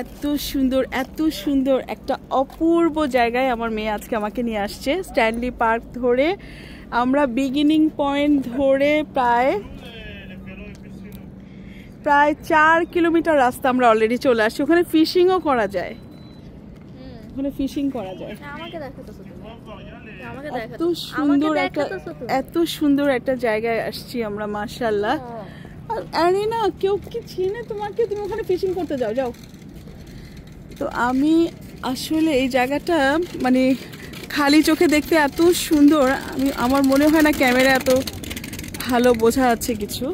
এত সুন্দর একটা অপূর্ব জায়গায় আমার মেয়ে আজকে আমাকে নিয়ে আসছে। স্ট্যানলি পার্ক ধরে আমরা বিগিনিং পয়েন্ট ধরে প্রায় 4 কিলোমিটার রাস্তা আমরা অলরেডি চলে আসছি। ওখানে ফিশিংও করা যায়, ওখানে ফিশিং করা যায়। এত সুন্দর একটা জায়গায় আসছি আমরা, মাশাআল্লাহ। আরে না, কেউ কি চিনে তোমাকে? তুমি ওখানে ফিশিং করতে যাও। তো আমি আসলে এই জায়গাটা মানে খালি চোখে দেখতে এত সুন্দর, আমার মনে হয় না ক্যামেরা এত ভালো বোঝা যাচ্ছে কিছু।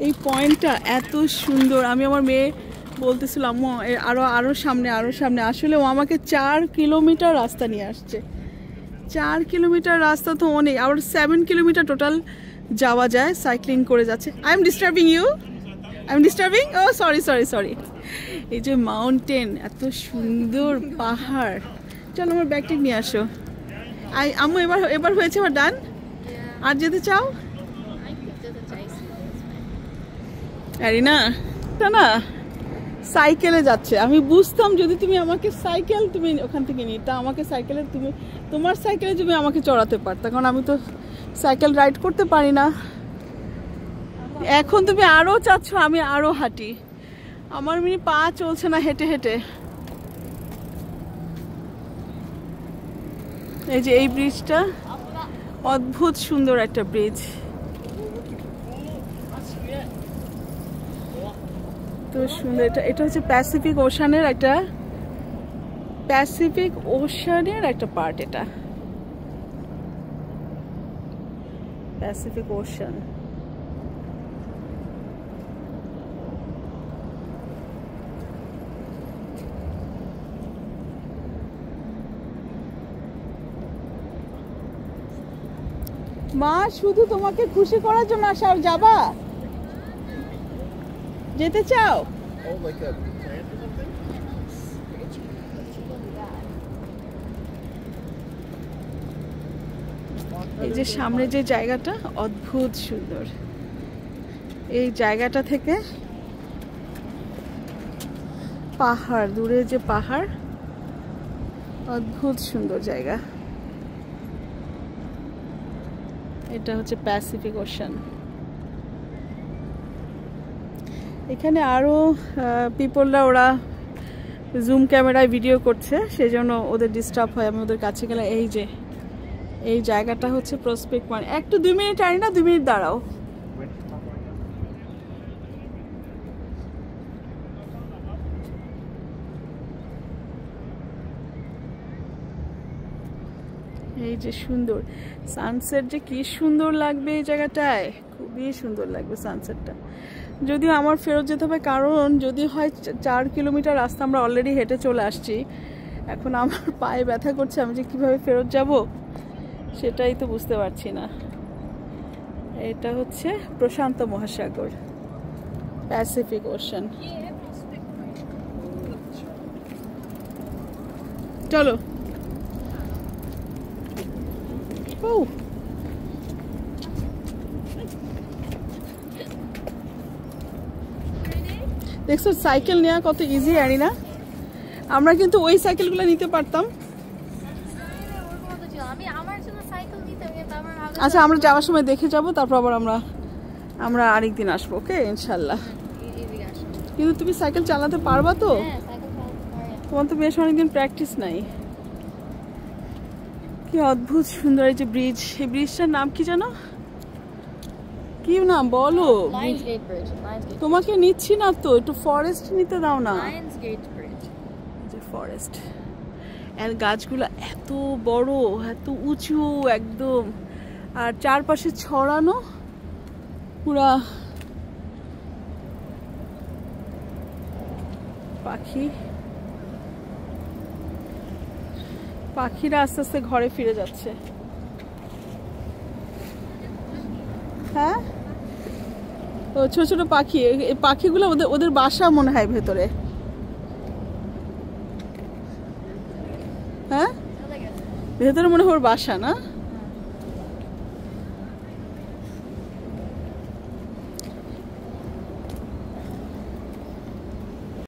এই পয়েন্টটা এত সুন্দর, আমি আমার মেয়ে বলতেছিলাম আরো সামনে। আসলে ও আমাকে 4 কিলোমিটার রাস্তা নিয়ে আসছে। 4 কিলোমিটার রাস্তা তো অনেক, আবার 7 কিলোমিটার টোটাল যাওয়া যায়, সাইক্লিং করে যাচ্ছে। I am disturbing you? Oh sorry. এই যে মাউন্টেন, এত সুন্দর পাহাড়। চলো আমার ব্যাগটি নিয়ে আসো। আম্মু এবার হয়েছে, আমার ডান। আর যেতে চাও? আরে না সাইকেলে যাচ্ছে। আমি বুঝতাম যদি তুমি আমাকে তুমি ওখান থেকে নিতে, আমাকে সাইকেলে তোমার সাইকেলে তুমি আমাকে চড়াতে পারতা, কারণ আমি তো সাইকেল রাইড করতে পারি না। এখন তুমি আরো চাচ্ছ আমি আরো হাঁটি, আমার পা চলছে না হেঁটে। এই যে এই ব্রিজটা অদ্ভুত সুন্দর একটা ব্রিজ। তো সুন্দর, এটা হচ্ছে প্যাসিফিক ওশানের একটা পার্ট। এটা প্যাসিফিক ওশান। মা শুধু তোমাকে খুশি করার জন্য আসা, আর যাবা? যেতে চাও? এই যে সামনে যে জায়গাটা অদ্ভুত সুন্দর, এই জায়গাটা থেকে পাহাড়, দূরে যে পাহাড়, অদ্ভুত সুন্দর জায়গা। এটা হচ্ছে প্যাসিফিক ওশান। এখানে আরো পিপলরা ওরা জুম ক্যামেরায় ভিডিও করছে, সেজন্য ওদের ডিস্টার্ব হয়। আমি ওদের কাছে গেলে এই জায়গাটা হচ্ছে প্রসপেক্ট পয়েন্ট। একটু 2 মিনিট আনি না, 2 মিনিট দাঁড়াও। এই যে সুন্দর সানসেট, যে কি সুন্দর লাগবে এই জায়গাটায়, খুবই সুন্দর লাগবে সানসেটটা। যদিও আমার ফেরত যেতে হবে, কারণ যদি হয় 4 কিলোমিটার রাস্তা আমরা অলরেডি হেঁটে চলে আসছি। এখন আমার পায়ে ব্যথা করছে, আমি যে কিভাবে ফেরত যাব সেটাই তো বুঝতে পারছি না। এটা হচ্ছে প্রশান্ত মহাসাগর, প্যাসিফিক ওশান। চলো। দেখছো সাইকেল নেওয়া কত ইজি, আনি না? আমরা কিন্তু ওই সাইকেলগুলো নিতে পারতাম। আচ্ছা, আমরা যাওয়ার সময় দেখে যাব, তারপর আবার আমরা আরেকদিন আসবো, ওকে ইনশাল্লাহ। কিন্তু তুমি সাইকেল চালাতে পারবা তো? তোমার তো বেশ অনেকদিন প্র্যাকটিস নাই। কি অদ্ভুত সুন্দর এই যে ব্রিজ। এই ব্রিজটার নাম কি জানো? কি নাম বলো? তোমাকে নিচ্ছি না তো, একটু ফরেস্ট নিতে দাও না। ফরেস্ট, আর গাছগুলো এত বড়, এত উঁচু একদম, আর চারপাশে ছড়ানো পুরা পাখিরা আস্তে আস্তে ঘরে ফিরে যাচ্ছে। হ্যাঁ, ও ছোট ছোট পাখি, এই পাখিগুলো ওদের বাসা মনে হয় ভেতরে। হ্যাঁ, ভেতরে মনে হয় ওর বাসা না?